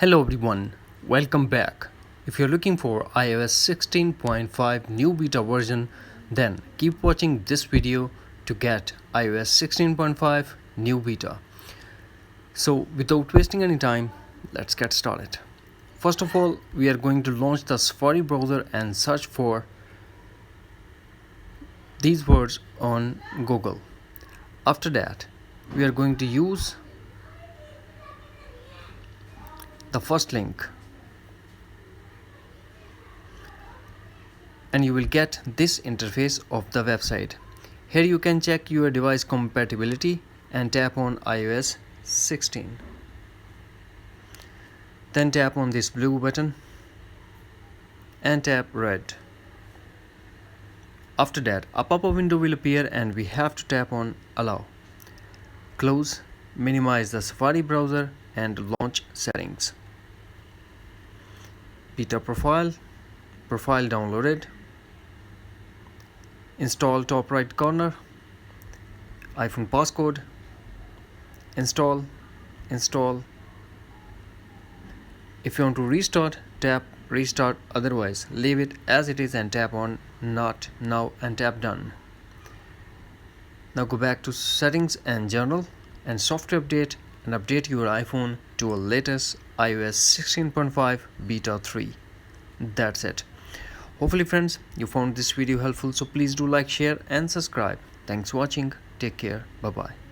Hello everyone, welcome back. If you're looking for iOS 16.5 new beta version, then keep watching this video to get iOS 16.5 new beta. So without wasting any time, let's get started. First of all, we are going to launch the Safari browser and search for these words on Google. After that, we are going to use the first link and you will get this interface of the website. Here you can check your device compatibility and tap on iOS 16. Then tap on this blue button and tap red. After that, a pop-up window will appear and we have to tap on allow. Close, minimize the Safari browser and launch settings. Beta profile downloaded. Install top right corner. iPhone passcode. Install. If you want to restart, tap restart, otherwise leave it as it is and tap on not now and tap done. Now go back to settings and general and software update and update your iPhone to a latest iOS 16.5 beta 3. That's it. Hopefully friends, you found this video helpful, so please do like, share and subscribe. Thanks for watching. Take care. Bye bye.